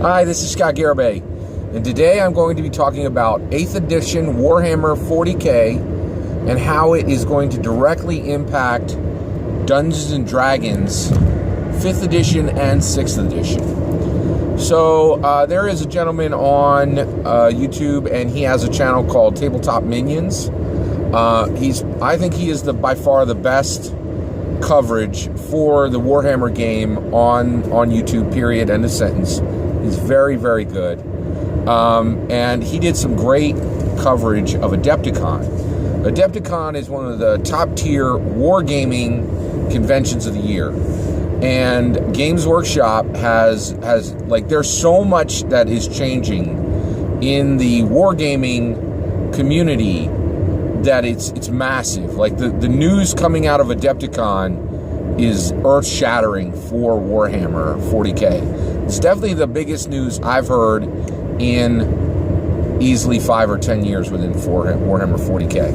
Hi, this is Scott Garibay, and today I'm going to be talking about 8th edition Warhammer 40K and how it is going to directly impact Dungeons & Dragons 5th edition and 6th edition. So there is a gentleman on YouTube, and he has a channel called Tabletop Minions. I think he is by far the best coverage for the Warhammer game on YouTube, period, end of sentence. He's very, very good. And he did some great coverage of Adepticon. Adepticon is one of the top tier wargaming conventions of the year. And Games Workshop has there's so much that is changing in the wargaming community that it's massive. Like the news coming out of Adepticon is earth-shattering for Warhammer 40K. It's definitely the biggest news I've heard in easily 5 or 10 years within Warhammer 40K.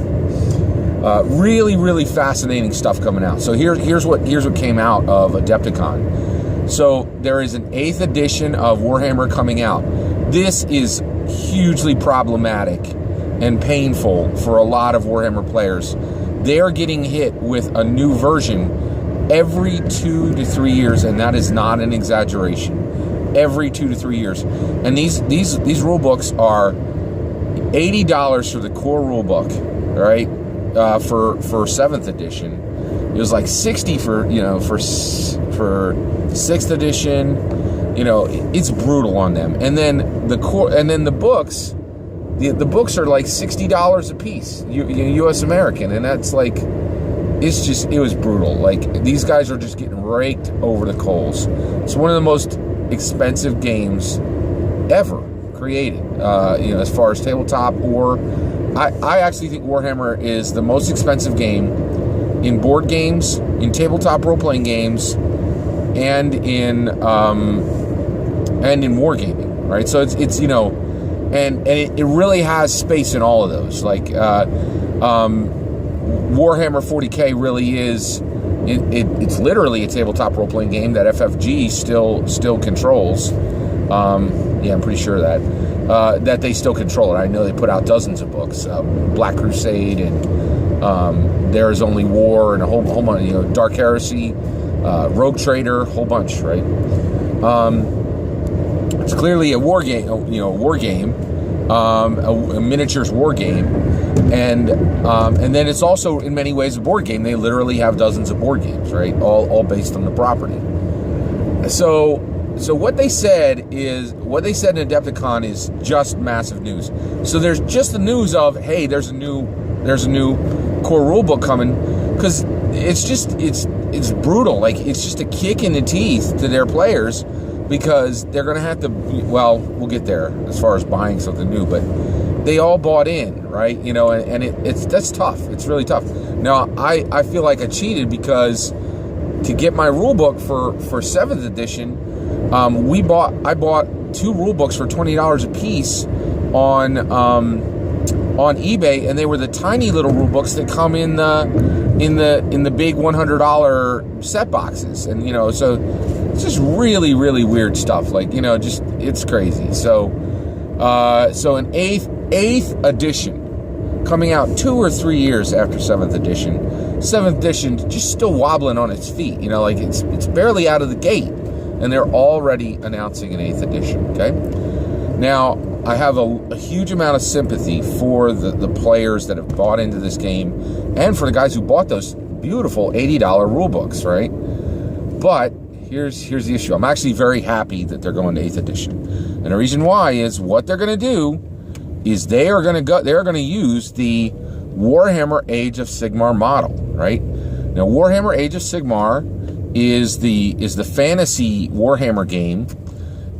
Really, really fascinating stuff coming out. So here's what came out of Adepticon. So there is an 8th edition of Warhammer coming out. This is hugely problematic and painful for a lot of Warhammer players. They are getting hit with a new version every 2 to 3 years, and that is not an exaggeration. Every 2 to 3 years. And these rule books are $80 for the core rule book, right? For 7th edition. It was like $60 for 6th edition. You know, it's brutal on them. And then the books, the books are like $60 a piece, US American, and that's like, it was brutal. Like, these guys are just getting raked over the coals. It's one of the most expensive games ever created, as far as tabletop, or I actually think Warhammer is the most expensive game in board games, in tabletop role-playing games, and in wargaming, right? So it's and it really has space in all of those. Like Warhammer 40K really is. It's literally a tabletop role-playing game that FFG still controls. I'm pretty sure that they still control it. I know they put out dozens of books, Black Crusade, and There Is Only War, and a whole bunch, Dark Heresy, Rogue Trader, whole bunch, right? It's clearly a war game, a miniatures war game. And then it's also in many ways a board game. They literally have dozens of board games, right? All based on the property. So what they said in Adepticon is just massive news. So there's just the news of, hey, there's a new core rulebook coming, because it's brutal. Like, it's just a kick in the teeth to their players, because they're going to have to, we'll get there as far as buying something new, but they all bought in, right? And that's tough. It's really tough. Now, I feel like I cheated, because to get my rule book for 7th edition, I bought 2 rule books for $20 a piece on eBay, and they were the tiny little rule books that come in the big $100 set boxes, and so it's just really, really weird stuff. Like, it's crazy. So an 8th edition coming out 2 or 3 years after 7th edition. 7th edition just still wobbling on its feet. Like, it's barely out of the gate, and they're already announcing an 8th edition. Okay. Now, I have a huge amount of sympathy for the players that have bought into this game, and for the guys who bought those beautiful $80 rule books, right? But here's the issue. I'm actually very happy that they're going to 8th edition. And the reason why is, what they're going to do is they're going to use the Warhammer Age of Sigmar model, right? Now, Warhammer Age of Sigmar is the fantasy Warhammer game,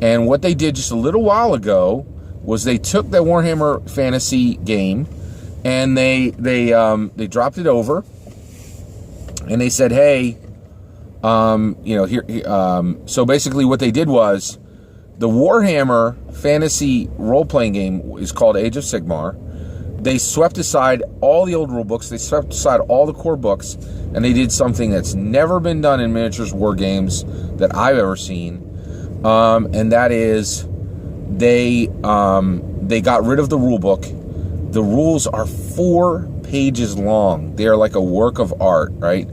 and what they did just a little while ago was they took the Warhammer fantasy game and they dropped it over, and they said, hey, so basically what they did was, the Warhammer fantasy role-playing game is called Age of Sigmar. They swept aside all the old rule books, they swept aside all the core books, and they did something that's never been done in miniatures war games that I've ever seen, and that is they got rid of the rule book. The rules are 4 pages long. They are like a work of art, right?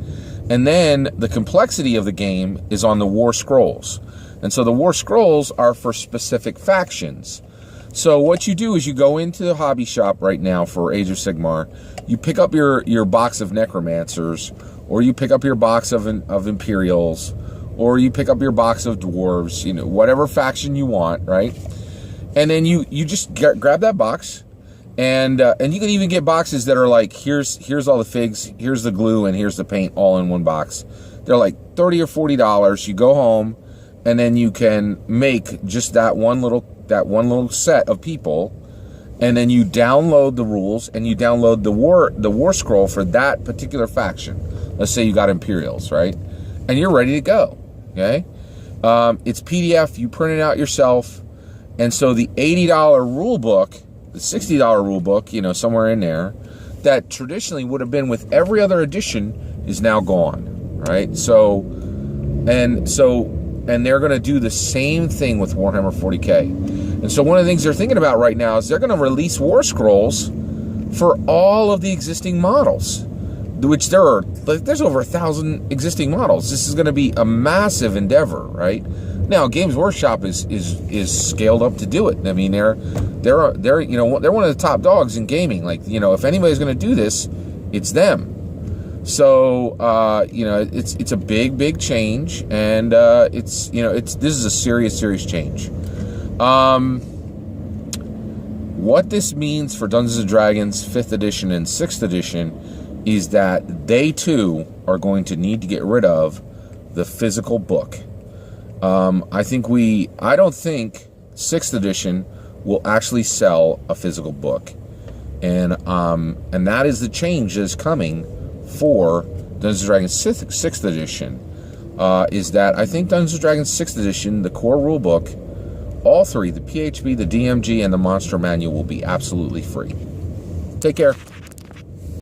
And then the complexity of the game is on the war scrolls. And so the war scrolls are for specific factions. So what you do is you go into the hobby shop right now for Age of Sigmar. You pick up your box of necromancers, or you pick up your box of Imperials, or you pick up your box of dwarves, you know, whatever faction you want, right? And then you just grab that box, and you can even get boxes that are like, here's all the figs, here's the glue, and here's the paint, all in one box. They're like $30 or $40. You go home, and then you can make just that one little set of people, and then you download the rules, and you download the war scroll for that particular faction. Let's say you got Imperials, right? And you're ready to go. Okay, it's PDF. You print it out yourself, and so the $80 rule book, the $60 rule book, you know, somewhere in there, that traditionally would have been with every other edition, is now gone, right? So they're going to do the same thing with Warhammer 40K. And so one of the things they're thinking about right now is they're going to release war scrolls for all of the existing models, which there's over 1,000 existing models. This is going to be a massive endeavor, right? Now, Games Workshop is scaled up to do it. I mean, they're you know, they're one of the top dogs in gaming. Like, you know, if anybody's going to do this, it's them. So you know, it's a big change, and this is a serious change. What this means for Dungeons and Dragons 5th edition and 6th edition is that they too are going to need to get rid of the physical book. I don't think 6th edition will actually sell a physical book, and that is the change that is coming for Dungeons & Dragons 6th edition, is that I think Dungeons & Dragons 6th edition, the core rulebook, all 3, the PHB, the DMG, and the Monster Manual, will be absolutely free. Take care.